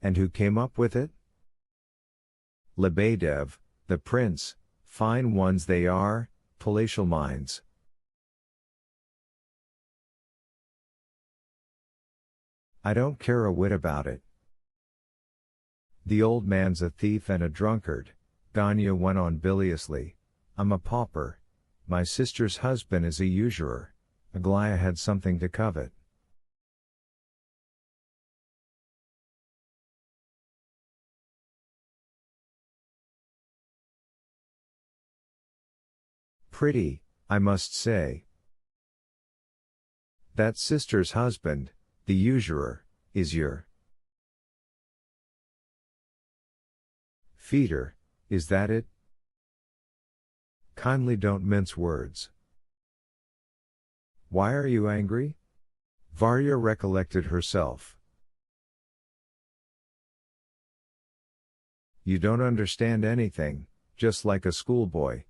And who came up with it? Lebedev, the prince, fine ones they are, palatial minds. I don't care a whit about it. The old man's a thief and a drunkard, Ganya went on biliously. I'm a pauper. My sister's husband is a usurer. Aglaya had something to covet. Pretty, I must say. That sister's husband, the usurer, is your feeder, is that it? Kindly don't mince words. Why are you angry? Varya recollected herself. You don't understand anything, just like a schoolboy.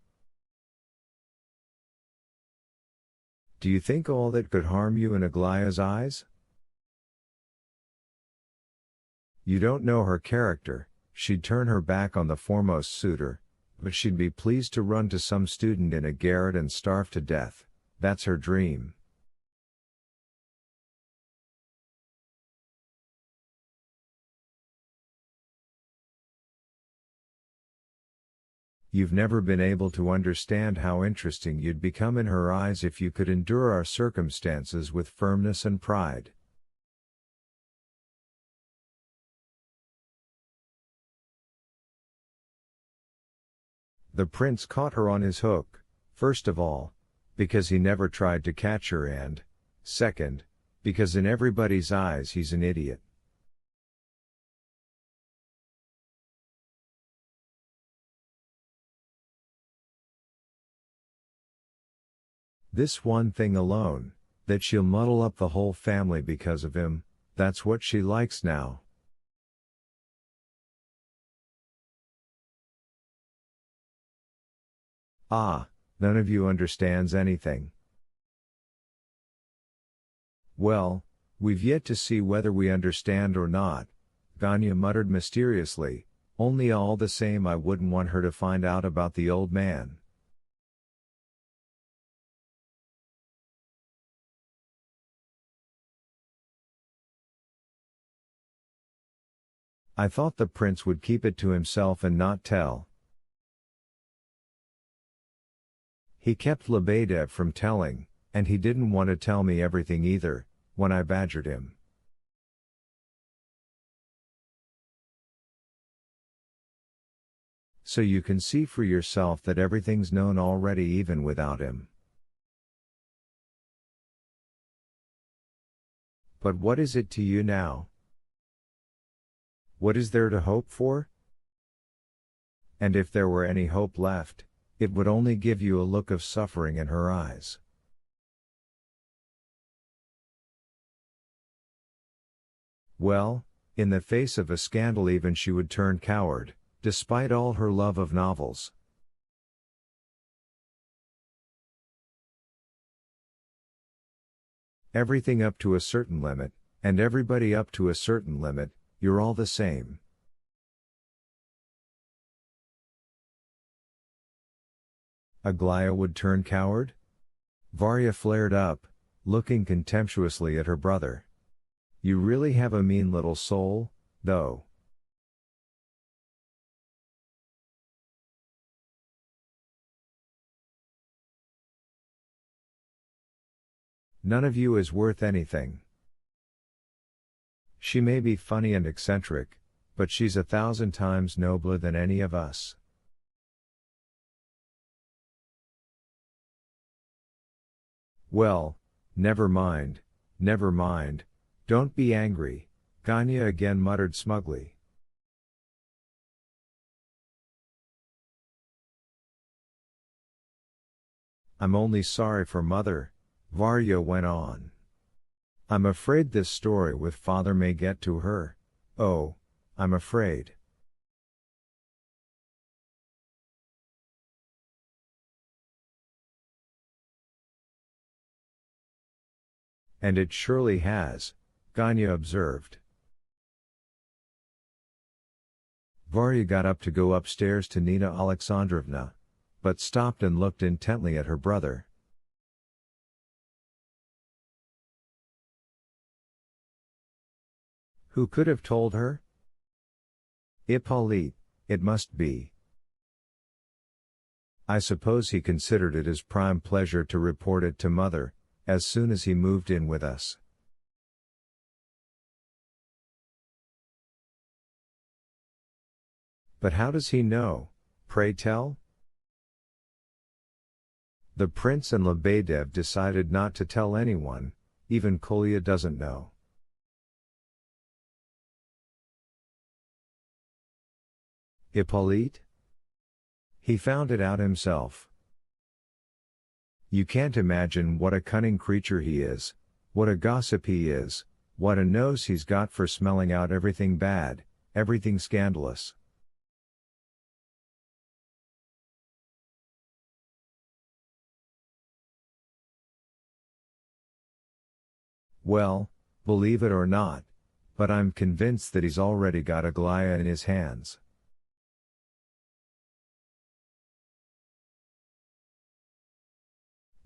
Do you think all that could harm you in Aglaya's eyes? You don't know her character. She'd turn her back on the foremost suitor, but she'd be pleased to run to some student in a garret and starve to death. That's her dream. You've never been able to understand how interesting you'd become in her eyes if you could endure our circumstances with firmness and pride. The prince caught her on his hook, first of all, because he never tried to catch her and, second, because in everybody's eyes he's an idiot. This one thing alone, that she'll muddle up the whole family because of him, that's what she likes now. Ah, none of you understands anything. Well, we've yet to see whether we understand or not, Ganya muttered mysteriously, only all the same I wouldn't want her to find out about the old man. I thought the prince would keep it to himself and not tell. He kept Lebedev from telling, and he didn't want to tell me everything either, when I badgered him. So you can see for yourself that everything's known already even without him. But what is it to you now? What is there to hope for? And if there were any hope left, it would only give you a look of suffering in her eyes. Well, in the face of a scandal even she would turn coward, despite all her love of novels. Everything up to a certain limit, and everybody up to a certain limit, you're all the same. Aglaya would turn coward? Varya flared up, looking contemptuously at her brother. You really have a mean little soul, though. None of you is worth anything. She may be funny and eccentric, but she's 1,000 times nobler than any of us. Well, never mind, don't be angry, Ganya again muttered smugly. I'm only sorry for mother, Varya went on. I'm afraid this story with father may get to her. Oh, I'm afraid. And it surely has, Ganya observed. Varya got up to go upstairs to Nina Alexandrovna, but stopped and looked intently at her brother. Who could have told her? Hippolyte, it must be. I suppose he considered it his prime pleasure to report it to mother, as soon as he moved in with us. But how does he know, pray tell? The prince and Lebedev decided not to tell anyone, even Kolya doesn't know. Hippolyte? He found it out himself. You can't imagine what a cunning creature he is, what a gossip he is, what a nose he's got for smelling out everything bad, everything scandalous. Well, believe it or not, but I'm convinced that he's already got Aglaya in his hands.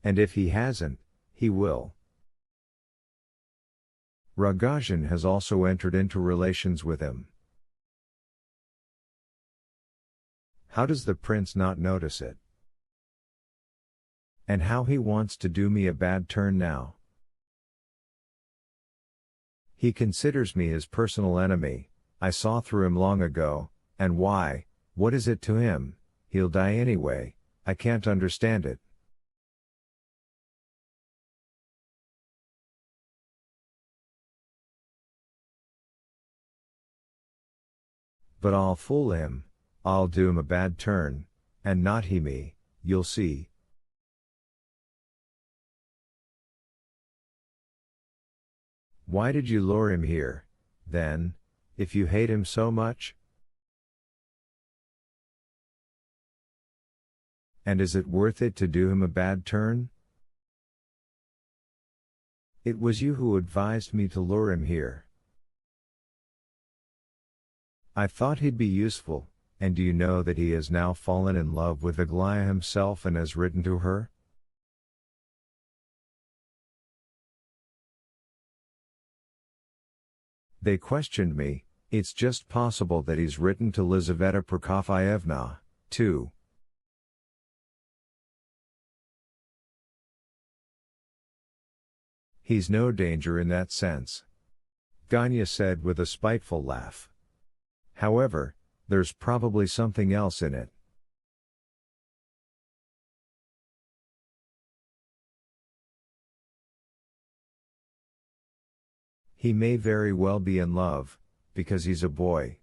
And if he hasn't, he will. Rogozhin has also entered into relations with him. How does the prince not notice it? And how he wants to do me a bad turn now. He considers me his personal enemy, I saw through him long ago, and why, what is it to him, he'll die anyway, I can't understand it. But I'll fool him, I'll do him a bad turn, and not he me, you'll see. Why did you lure him here, then, if you hate him so much? And is it worth it to do him a bad turn? It was you who advised me to lure him here. I thought he'd be useful, and do you know that he has now fallen in love with Aglaya himself and has written to her? They questioned me, it's just possible that he's written to Lizaveta Prokofyevna, too. He's no danger in that sense. Ganya said with a spiteful laugh. However, there's probably something else in it. He may very well be in love, because he's a boy.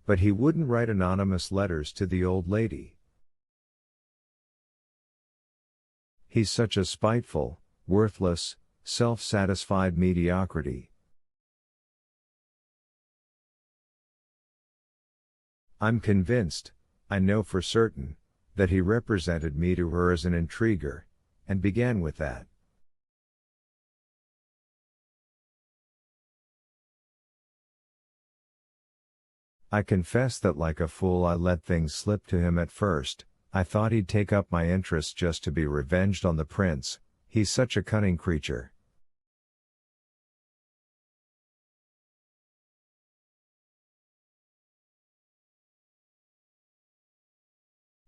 But he wouldn't write anonymous letters to the old lady. He's such a spiteful, worthless, self-satisfied mediocrity. I'm convinced, I know for certain, that he represented me to her as an intriguer, and began with that. I confess that like a fool I let things slip to him at first, I thought he'd take up my interest just to be revenged on the prince, he's such a cunning creature.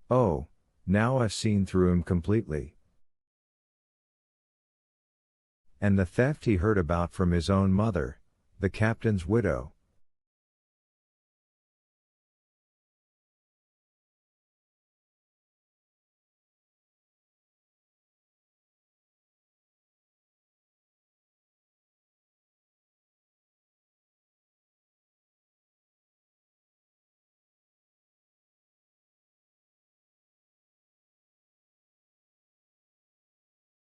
Oh, now I've seen through him completely. And the theft he heard about from his own mother, the captain's widow.